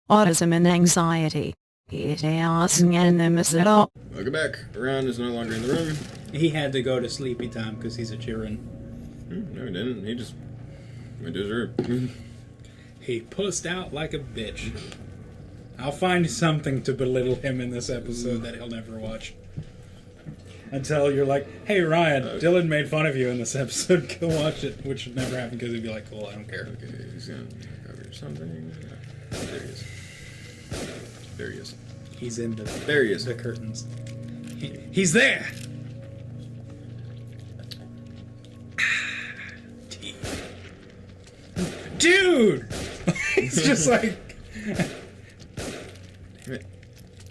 autism and anxiety. Welcome back. Ron is no longer in the room. He had to go to sleepy time because he's a children. No, he didn't. He just went to his room. He pussed out like a bitch. I'll find something to belittle him in this episode that he'll never watch. Until you're like, hey Ryan, Dylan made fun of you in this episode, go watch it. Which would never happen because he'd be like, cool, I don't care. Okay, he's gonna cover something. There he is. There he is. He's in the, there he is. The curtains. He's there! Dude! He's just like...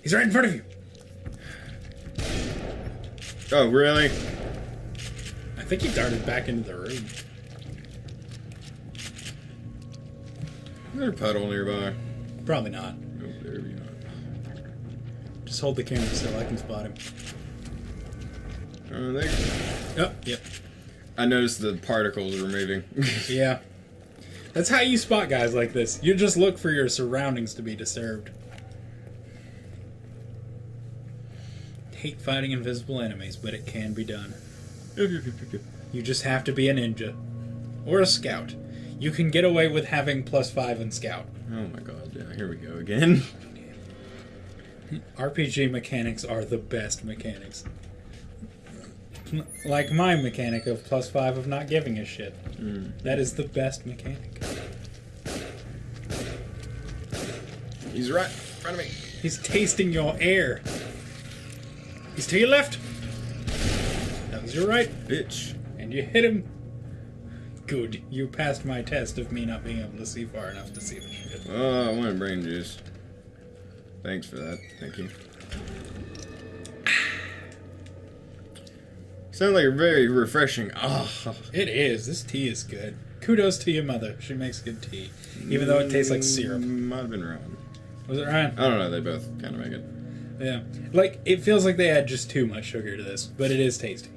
He's right in front of you. Oh, really? I think he darted back into the room. Is there a puddle nearby? Probably not. Nope, there we not. Just hold the camera so I can spot him. Oh, there. Oh, yep. I noticed the particles were moving. Yeah. That's how you spot guys like this. You just look for your surroundings to be disturbed. Hate fighting invisible enemies, but it can be done. You just have to be a ninja. Or a scout. You can get away with having +5 in scout. Oh my god, yeah, here we go again. RPG mechanics are the best mechanics. Like my mechanic of +5 of not giving a shit. That is the best mechanic. He's right in front of me. He's tasting your air. He's to your left. That was your right. Bitch. And you hit him. Good. You passed my test of me not being able to see far enough to see the shit. Oh, I wanted brain juice. Thanks for that. Thank you. Sounds like a very refreshing. Oh. It is. This tea is good. Kudos to your mother. She makes good tea. Even though it tastes like syrup. Might have been Ryan. Was it Ryan? I don't know. They both kind of make it. Yeah. Like, it feels like they add just too much sugar to this, but it is tasty.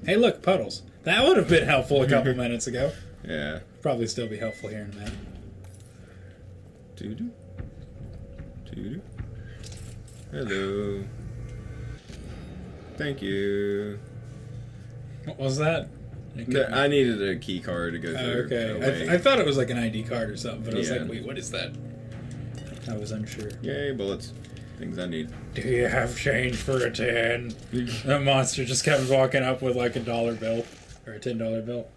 Hey, look, puddles. That would have been helpful a couple minutes ago. Yeah. Probably still be helpful here in a minute. Doo-doo. Doo-doo. Hello. Thank you. What was that? I needed a key card to go through. Okay. I thought it was like an ID card or something, but I was Yeah. like, wait, what is that? I was unsure. Yay, bullets. Things I need. Do you have change for a 10? The monster just kept walking up with like a $1 bill. Or a $10 bill.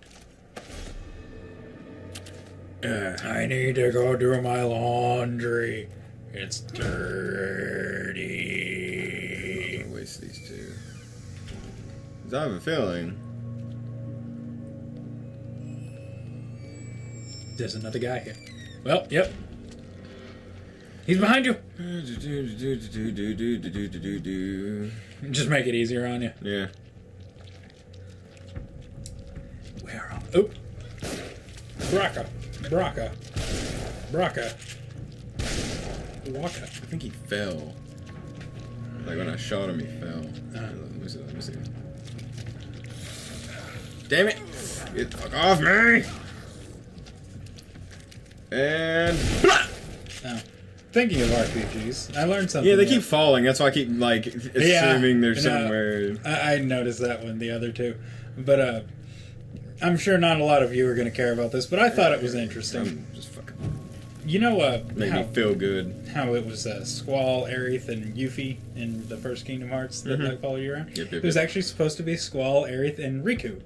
I need to go do my laundry. It's dirty. I'm gonna waste these two. 'Cause I have a feeling. There's another guy here. Well, yep. He's behind you. Just make it easier on you. Yeah. Where are... Oh. Braca. Waka. I think he fell. Like when I shot him, he fell. Let me see. Damn it! Get the fuck off me! And... Oh. Thinking of RPGs, I learned something. Yeah, they keep falling. That's why I keep, like, assuming they're somewhere. I noticed that one, the other two. But, I'm sure not a lot of you are going to care about this, but I thought it was interesting. I'm just fucking... You know, made me feel good. How it was Squall, Aerith, and Yuffie in the first Kingdom Hearts that like followed you around? Yep, it was actually supposed to be Squall, Aerith, and Riku.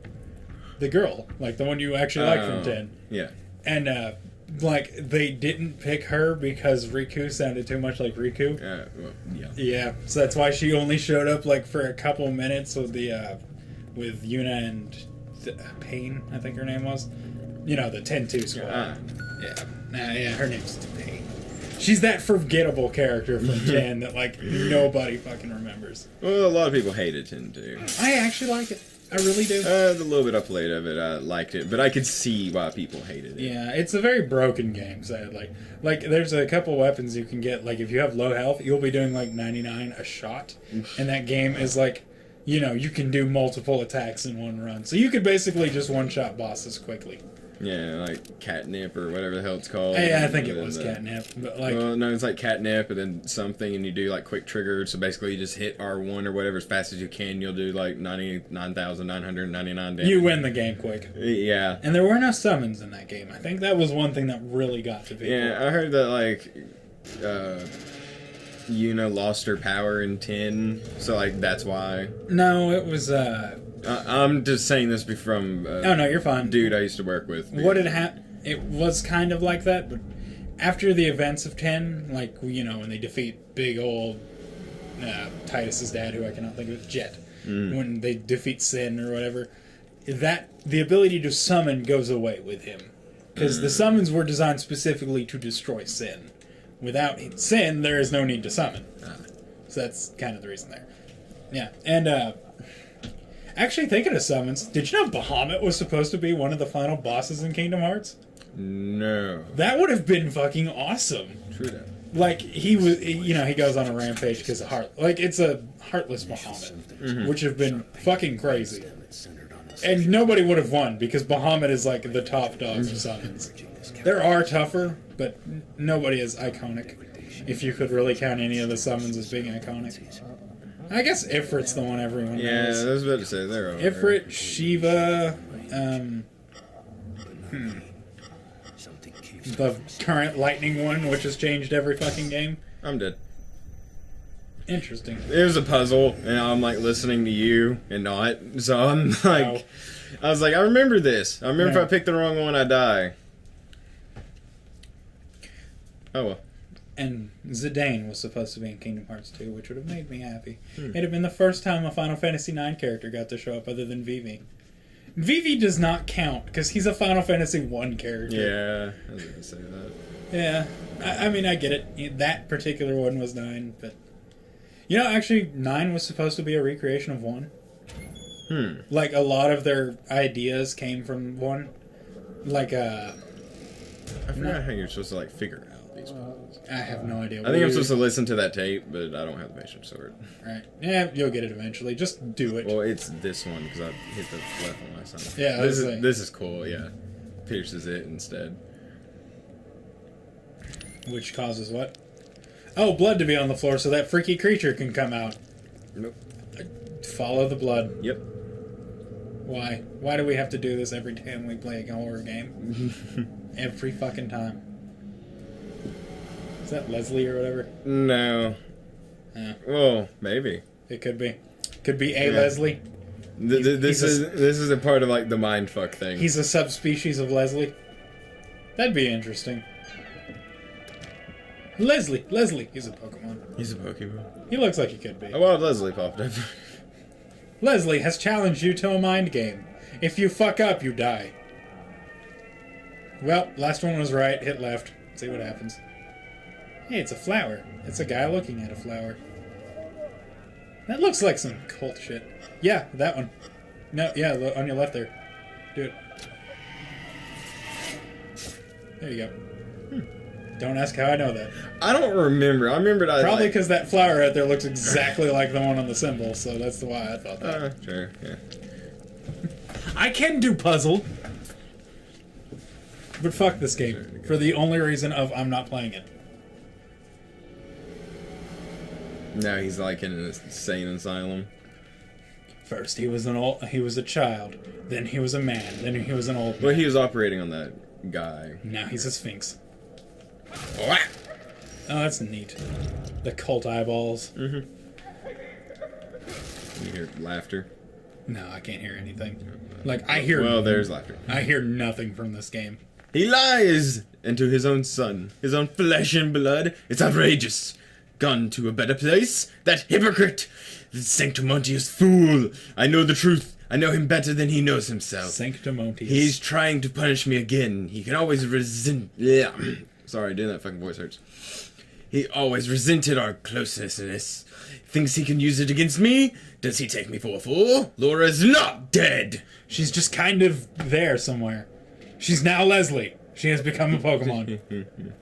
The girl. Like, the one you actually like from 10. Yeah. And, like, they didn't pick her because Riku sounded too much like Riku. Well, yeah. Yeah, so that's why she only showed up, like, for a couple minutes with the, with Yuna and Pain, I think her name was. You know, the 10-2 squad. Yeah, her name's Pain. She's that forgettable character from 10 that, like, nobody fucking remembers. Well, a lot of people hated 10-2. I actually like it. I really do. The little bit I played of it, I liked it, but I could see why people hated it. Yeah, it's a very broken game, sadly. Like, there's a couple weapons you can get, like, if you have low health, you'll be doing, like, 99 a shot, and that game is, like, you know, you can do multiple attacks in one run. So you could basically just one-shot bosses quickly. Yeah, like catnip or whatever the hell it's called. Yeah, I think it And was then catnip, but like, well, no, it's like catnip, and then something, and you do like quick trigger. So basically, you just hit R1 or whatever as fast as you can. You'll do like 99,999 damage. you win the game quick. Yeah. And there were no summons in that game. I think that was one thing that really got to people. Yeah, I heard that like Yuna lost her power in 10, so like that's why. No, it was. I'm just saying this from Oh no, you're fine. dude I used to work with. What had happened? It was kind of like that, but after the events of 10, like, you know, when they defeat big old Titus's dad, who I cannot think of, Jet, when they defeat Sin or whatever, the ability to summon goes away with him. Because the summons were designed specifically to destroy Sin. Without Sin, there is no need to summon. So that's kind of the reason there. Yeah, and actually, thinking of summons, did you know Bahamut was supposed to be one of the final bosses in Kingdom Hearts? No. That would have been fucking awesome. True that. Like, he was, you know, he goes on a rampage because of it's a heartless Bahamut, which have been fucking crazy. And nobody would have won because Bahamut is like the top dog of summons. There are tougher, but nobody is iconic. If you could really count any of the summons as being iconic. I guess Ifrit's the one everyone knows. Yeah, I was about to say they're over. Ifrit, Shiva, the current lightning one, which has changed every fucking game. I'm dead. Interesting. It was a puzzle, and I'm like listening to you and not. So I'm like, I was like, I remember this. I remember if I pick the wrong one, I die. Oh well. And Zidane was supposed to be in Kingdom Hearts 2, which would have made me happy. It'd have been the first time a Final Fantasy IX character got to show up other than Vivi. Vivi does not count, because he's a Final Fantasy 1 character. Yeah, I was gonna say that. Yeah, I mean, I get it. That particular one was 9, but... You know, actually, 9 was supposed to be a recreation of 1. Like, a lot of their ideas came from 1. Like, I forgot how you're supposed to, like, figure out these puzzles. I have no idea. I think I'm supposed to listen to that tape, but I don't have the patience for it. Right. Yeah, you'll get it eventually. Just do it. Well, it's this one, because I hit the left one last time. Yeah, this is cool, yeah. Pierces it instead. Which causes what? Oh, blood to be on the floor so that freaky creature can come out. Nope. Follow the blood. Yep. Why? Why do we have to do this every time we play a horror game? Every fucking time. Is that Leslie or whatever? No. Well, maybe. It could be. Could be a Leslie. This is a part of like the mindfuck thing. He's a subspecies of Leslie. That'd be interesting. Leslie. He's a Pokemon. He's a Pokemon. He looks like he could be. A wild Leslie popped up. Leslie has challenged you to a mind game. If you fuck up, you die. Well, last one was right. Hit left. See what happens. Hey, it's a flower. It's a guy looking at a flower. That looks like some cult shit. Yeah, that one. No, yeah, on your left there. Do it. There you go. Don't ask how I know that. I don't remember. I remembered I Probably because that flower out there looks exactly like the one on the symbol, so that's why I thought that. Sure, yeah. I can do puzzle! But fuck this game. For the only reason of I'm not playing it. Now he's like in an insane asylum. First he was a child, then he was a man, then he was an old man. Well, he was operating on that guy. Now he's a sphinx. Oh, that's neat. The cult eyeballs. You hear laughter? No, I can't hear anything. Like, I hear... Well, there's laughter. I hear nothing from this game. He lies! And to his own son, his own flesh and blood. It's outrageous. Gone to a better place? That hypocrite! The sanctimonious fool! I know the truth. I know him better than he knows himself. Sanctimonious. He's trying to punish me again. He can always resent... Yeah. Sorry, doing that fucking voice hurts. He always resented our closeness. Thinks he can use it against me? Does he take me for a fool? Laura's not dead! She's just kind of there somewhere. She's now Leslie. She has become a Pokemon.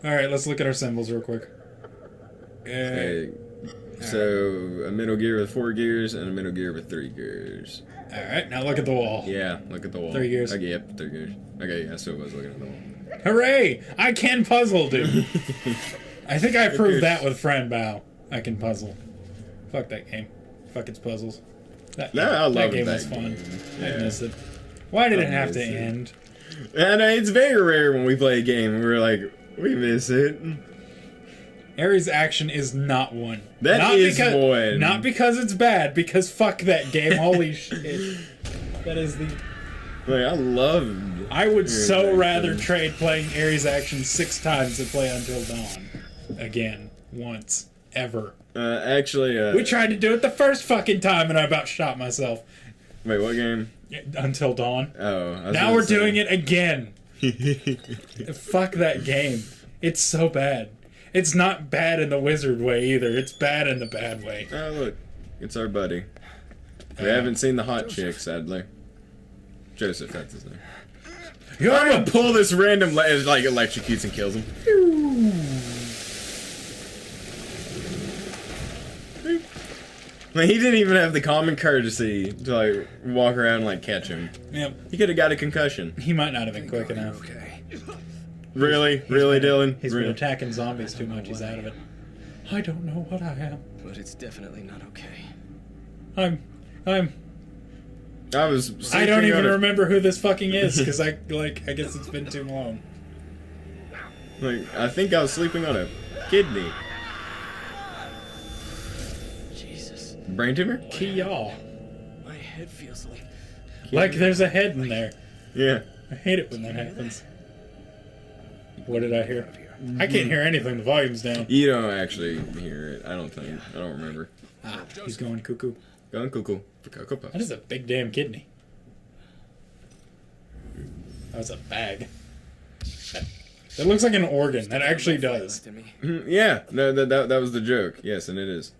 Alright, let's look at our symbols real quick. So, a Metal Gear with 4 gears and a Metal Gear with 3 gears. Alright, now look at the wall. Yeah, look at the wall. 3 gears. Okay, yep, 3 gears. Okay, yeah, so it was looking at the wall. Hooray! I can puzzle, dude. I think I proved that with Friend Bow. I can puzzle. Fuck that game. Fuck its puzzles. That game was fun. I missed it. Why did it have to end? And it's very rare when we play a game and we're like, we miss it. Ares Action is not one. That is one. Not because it's bad, because fuck that game. Holy shit. That is the... Like, I loved I would Ares so Action. rather trade playing Ares Action 6 times than play Until Dawn. Again. Once. Ever. Actually, We tried to do it the first fucking time and I about shot myself. Wait, what game? Until Dawn. Oh. Now we're doing it again. Fuck that game. It's so bad. It's not bad in the wizard way either. It's bad in the bad way. Oh, look. It's our buddy. We haven't seen the hot chick, sadly. Joseph, that's his name. I'm gonna pull this random, like, electrocutes and kills him. Like, he didn't even have the common courtesy to, like, walk around and, like, catch him. Yep. He could have got a concussion. He might not have been quick enough. Okay. Really? Really, Dylan? He's been Really? attacking zombies too much. He's out of it. I don't know what I am. But it's definitely not okay. I'm... I was. I don't sleeping even on a- remember who this fucking is, because I guess it's been too long. Like, I think I was sleeping on a kidney. Jesus. Brain tumor? Y'all. My head feels like... Like there's a head in there. Yeah. I hate it when that happens. What did I hear? I can't hear anything. The volume's down. You don't actually hear it. I don't think. I don't remember. Ah, he's going cuckoo. Going cuckoo for Cocoa Puffs. That is a big damn kidney. That was a bag. That looks like an organ. That actually does. To me. Yeah, no, that was the joke. Yes, and it is.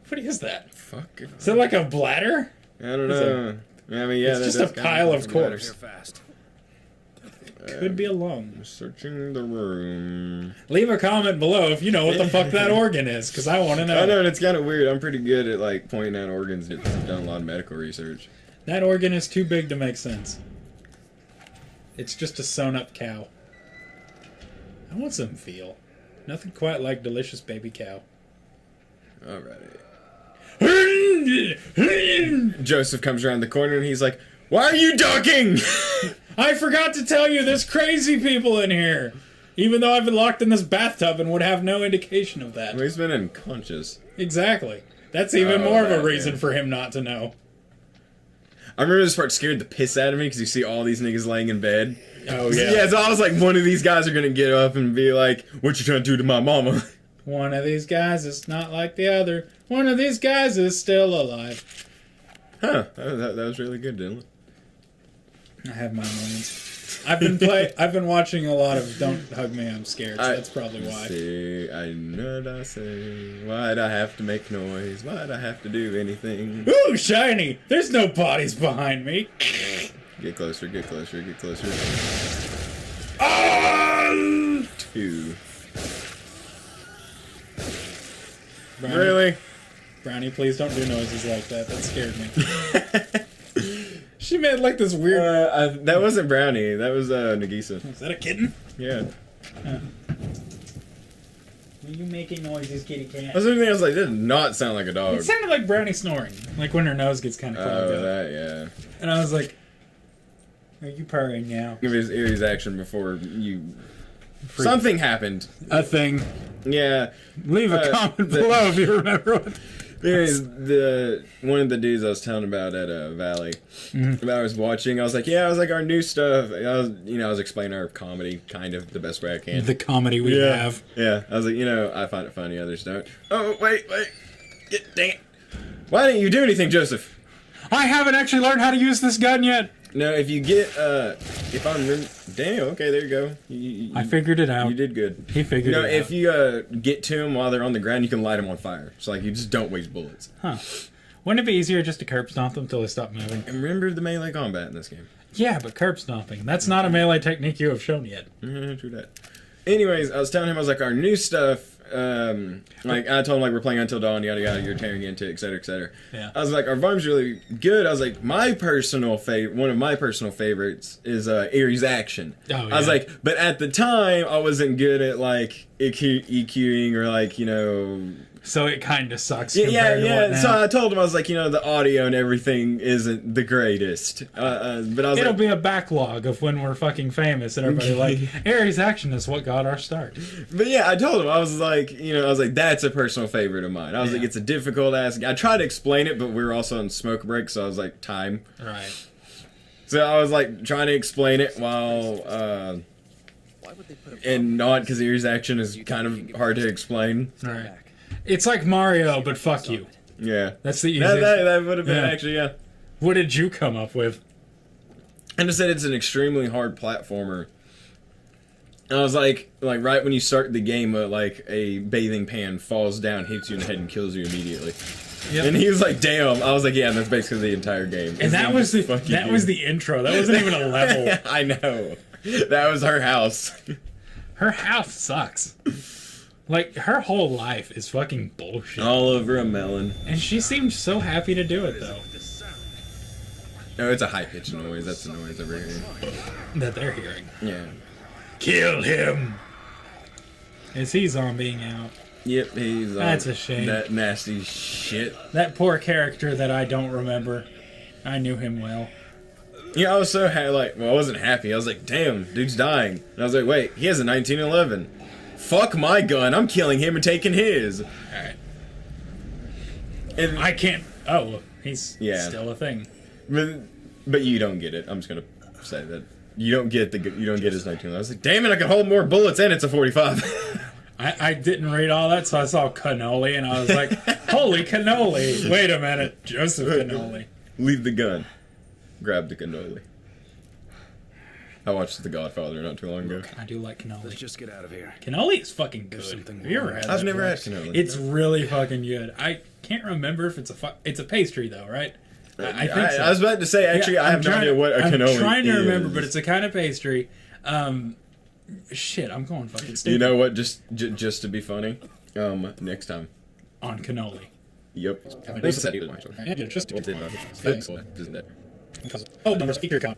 What is that? Fuck. Is it like a bladder? I don't know. I mean, yeah, It's just that's a kinda pile of fucking corpse. Fast. Could be a lung. Searching the room. Leave a comment below if you know what the fuck that organ is, because I want to know. I know, and it's kind of weird. I'm pretty good at, like, pointing out organs. I've done a lot of medical research. That organ is too big to make sense. It's just a sewn up cow. I want some veal. Nothing quite like delicious baby cow. Alrighty. Joseph comes around the corner and he's like, "Why are you ducking?" I forgot to tell you there's crazy people in here. Even though I've been locked in this bathtub and would have no indication of that. Well, he's been unconscious. Exactly. That's even Oh, more of a that, reason yeah. for him not to know. I remember this part scared the piss out of me because you see all these niggas laying in bed. Oh, yeah. Yeah, so I was like, one of these guys are gonna get up and be like, "What you trying to do to my mama?" One of these guys is not like the other. One of these guys is still alive. Huh? That was really good, Dylan. I have my moments. I've been watching a lot of Don't Hug Me, I'm Scared, so that's probably why. See, I know what I say. Why'd I have to make noise? Why'd I have to do anything? Ooh, shiny! There's no bodies behind me. Get closer, get closer, get closer. Oh! 2. Brownie, Really? Brownie, please don't do noises like that. That scared me. She made like this weird... That wasn't Brownie. That was Nagisa. Is that a kitten? Yeah. Are you making noises, kitty I cat? was looking, I was like, that did not sound like a dog. It sounded like Brownie snoring. Like when her nose gets kind of clogged Oh, up. that, yeah. And I was like, are you purring now? Give his Ares action before you... Something happened. A thing. Yeah. Leave a comment below if you remember what... Anyways, one of the dudes I was telling about at Valley, that I was watching, I was like, our new stuff. I was explaining our comedy kind of the best way I can. The comedy we have. Yeah, I was like, I find it funny, others don't. Oh, wait. Dang it. Why didn't you do anything, Joseph? I haven't actually learned how to use this gun yet. No, if you get, if I'm... Daniel, okay, there you go. I figured it out. You did good. He figured it out. If you get to them while they're on the ground, you can light them on fire. So, like, you just don't waste bullets. Huh. Wouldn't it be easier just to curb stomp them until they stop moving? And remember the melee combat in this game. Yeah, but curb stomping. That's not a melee technique you have shown yet. True that. Anyways, I was telling him, I was like, our new stuff, like I told him like we're playing Until Dawn, yada yada, you're tearing into it, etc. etc. Yeah. I was like, our volume's really good. I was like, one of my personal favorites is Aries Action. Oh, I was yeah. like, but at the time I wasn't good at like EQing or like, you know. So it kind of sucks. Yeah, compared to what now. So I told him, I was like, you know, the audio and everything isn't the greatest. But I was It'll like, be a backlog of when we're fucking famous and everybody like, Aries Action is what got our start. but yeah, I told him, I was like, you know, I was like, that's a personal favorite of mine. I was like, it's a difficult ass. I tried to explain it, but we were also on smoke break, so I was like, time. Right. So I was like trying to explain it while, Why would they put a and not because Aries Action is kind of hard to explain. Right. It's like Mario, but fuck you. Yeah. That's the easiest. That would have been Yeah. actually, yeah. What did you come up with? And I said it's an extremely hard platformer. I was like right when you start the game, like a bathing pan falls down, hits you in the head, and kills you immediately. Yep. And he was like, "Damn!" I was like, "Yeah." And that's basically the entire game. And that was the intro. That wasn't even a level. I know. That was her house. Her house sucks. Like, her whole life is fucking bullshit. All over a melon. And she seemed so happy to do it, though. No, it's a high pitched noise. That's the noise over here. That they're hearing. Yeah. Kill him! Is he zombieing out? Yep, he's That's a shame. That nasty shit. That poor character that I don't remember. I knew him well. Yeah, I was so I wasn't happy. I was like, damn, dude's dying. And I was like, wait, he has a 1911. Fuck my gun, I'm killing him and taking his. Alright. And I can't. Oh, he's Yeah. still a thing. but you don't get it. I'm just gonna say that you don't get his 1911. I was like, damn it, I can hold more bullets and it's a 45. I didn't read all that, so I saw cannoli, and I was like, holy cannoli! Wait a minute, Joseph Cannoli. Leave the gun. Grab the cannoli. I watched The Godfather not too long ago. I do like cannoli. Let's just get out of here. Cannoli is fucking good. something Have you ever had I've that never had before? cannoli. It's really fucking good. I can't remember if it's it's a pastry though, right? I think so. I was about to say, actually, I have no idea what a cannoli is. I'm trying to remember, but it's a kind of pastry. Shit, I'm going fucking stupid. You know what? Just to be funny, next time. On cannoli. Yep. Yeah, just- Oh, number speaker count.